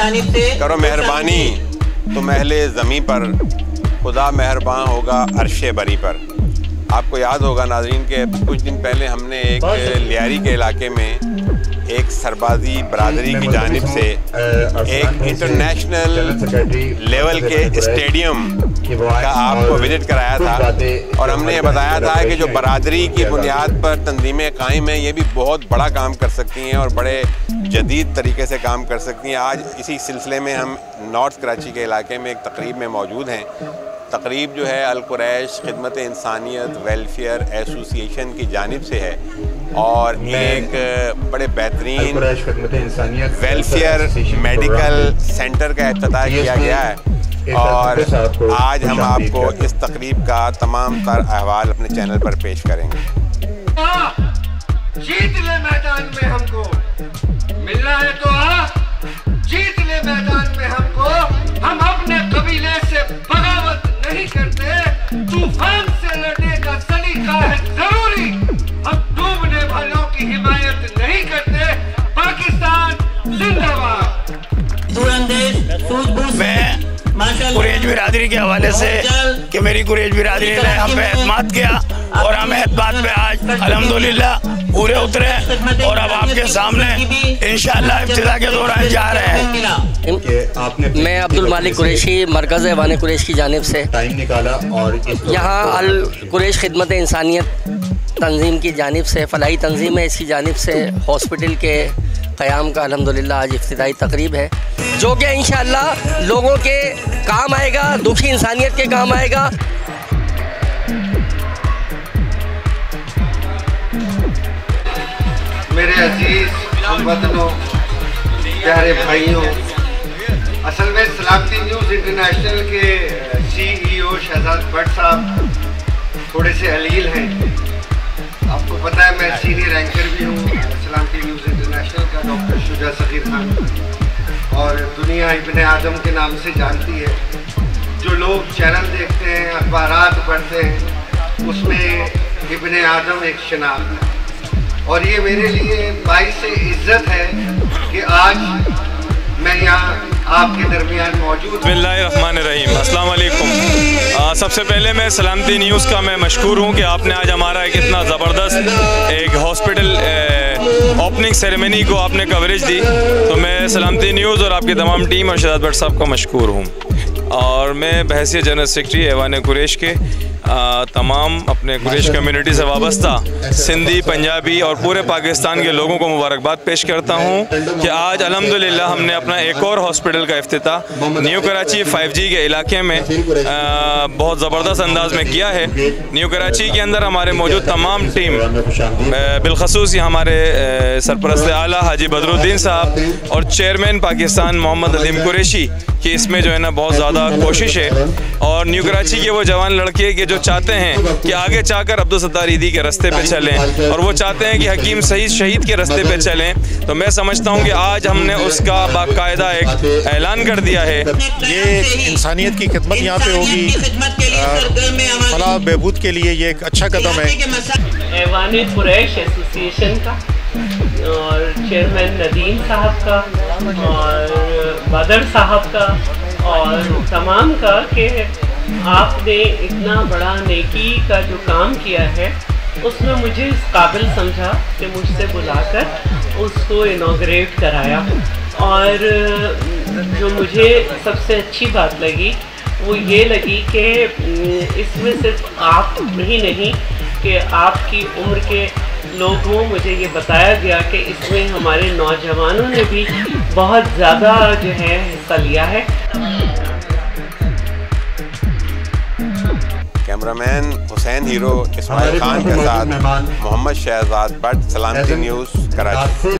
जानिब से करो मेहरबानी तुम अहले ज़मीं पर, खुदा मेहरबान होगा अर्शे बरी पर। आपको याद होगा नाज़रीन के कुछ दिन पहले हमने एक लियारी के इलाके में एक सरबाजी बरादरी की जानिब से एक इंटरनेशनल लेवल के स्टेडियम का आपको विजिट कराया था, और हमने ये बताया था कि जो बरादरी की बुनियाद पर तंजीमें कायम हैं ये भी बहुत बड़ा काम कर सकती हैं और बड़े जदीद तरीके से काम कर सकती हैं। आज इसी सिलसिले में हम नॉर्थ कराची के इलाके में एक तकरीब में मौजूद हैं। तकरीब जो है अल कुरैश खिदमत इंसानियत वेलफेयर एसोसिएशन की जानिब से है और एक बड़े बेहतरीन वेलफेयर मेडिकल सेंटर का इफ्तिताह किया गया है, और आज हम आपको इस तकरीब का तमाम तर अहवाल अपने चैनल पर पेश करेंगे। जीत ले मैदान में हमको मिलना है तो आ, जीत ले मैदान में हमको। हम अपने कबीले से बगावत नहीं करते, तूफान से लड़ने का सलीका है जरूरी। हम डूबने वालों की हिमायत नहीं करते। पाकिस्तान जिंदाबाद। मैं कुरैश बिरादरी के हवाले से कि मेरी कुरैश बिरादरी ने हम पे एतमाद किया और हम एतमाद पे आज अल्हम्दुलिल्लाह पूरे उतरे और अब आपके सामने इंशाअल्लाह इब्तिदा के दौरान जा रहे हैं। मैं अब्दुल मालिक कुरैशी मरकज़ ऐवान कुरैश की जानिब से टाइम निकाला और यहाँ अल कुरैश खिदमत इंसानियत तंजीम की जानिब से फलाही तंजीम है, इसकी जानिब से हॉस्पिटल के क़याम का अल्हम्दुलिल्लाह आज इफ्तिदाई तकरीब है जो कि इंशाअल्लाह लोगों के काम आएगा, दुखी इंसानियत के काम आएगा। मेरे अजीज हमवतनों, प्यारे भाइयों, असल में सलामती न्यूज़ इंटरनेशनल के CEO शहजाद भट्ट साहब थोड़े से अलील हैं। आपको पता है मैं सीनियर एंकर भी हूँ सलामती न्यूज़ इंटरनेशनल का, डॉक्टर शुजा सगीर खान, और दुनिया इब्ने आदम के नाम से जानती है। जो लोग चैनल देखते हैं, अखबारात पढ़ते हैं, उसमें इब्ने आदम एक शनाख्त है और ये मेरे लिए बाइस इज़्ज़त है कि आज मैं यहाँ आपके दरमियान मौजूद। बिस्मिल्लाहिर्रहमानिर्रहीम, अस्सलाम वालेकुम। सबसे पहले मैं सलामती न्यूज़ का मैं मशकूर हूँ कि आपने आज हमारा एक इतना ज़बरदस्त एक हॉस्पिटल ओपनिंग सेरेमनी को आपने कवरेज दी, तो मैं सलामती न्यूज़ और आपकी तमाम टीम और शहजाद भट्ट साहब का मशकूर हूँ। और मैं बहैसियत जनरल सेक्रेटरी ऐवान कुरैश के तमाम अपने कुरैश कम्युनिटी से वाबस्ता सिंधी, पंजाबी और पूरे पाकिस्तान के लोगों को मुबारकबाद पेश करता हूँ कि आज अल्हम्दुलिल्लाह हमने अपना एक और हॉस्पिटल का इफ्तिताह न्यू कराची 5G के इलाके में बहुत ज़बरदस्त अंदाज में किया है। न्यू कराची के अंदर हमारे मौजूद तमाम टीम, बिलखसूस हमारे सरपरस्त आला हाजी बदरुद्दीन साहब और चेयरमैन पाकिस्तान मोहम्मद अलीम कुरैशी कि इसमें जो है ना बहुत ज़्यादा कोशिश है, और न्यू कराची के वो जवान लड़के के जो चाहते हैं कि आगे चाहकर अब्दुल सत्तार ईदी के रास्ते पे चलें और वो चाहते हैं कि हकीम सईद शहीद के रास्ते पे चलें, तो मैं समझता हूँ कि आज हमने उसका बाकायदा एक ऐलान कर दिया है। ये इंसानियत की खिदमत यहाँ पे होगी, फलाह बहबूद के लिए ये एक अच्छा कदम है। ऐवान कुरैश एसोसिएशन का और चेयरमैन नदीम साहब का और बदर साहब का और तमाम का कि आपने इतना बड़ा नेकी का जो काम किया है उसमें मुझे इस काबिल समझा कि मुझसे बुलाकर उसको इनॉग्रेट कराया। और जो मुझे सबसे अच्छी बात लगी वो ये लगी कि इसमें सिर्फ आप ही नहीं कि आपकी उम्र के लोगों, मुझे ये बताया गया कि इसमें हमारे नौजवानों ने भी बहुत ज़्यादा जो है हिस्सा लिया है। कैमरामैन हुसैन हीरो इस्माइल खान के साथ मोहम्मद शहजाद भट्ट, सलामती न्यूज़ कराची।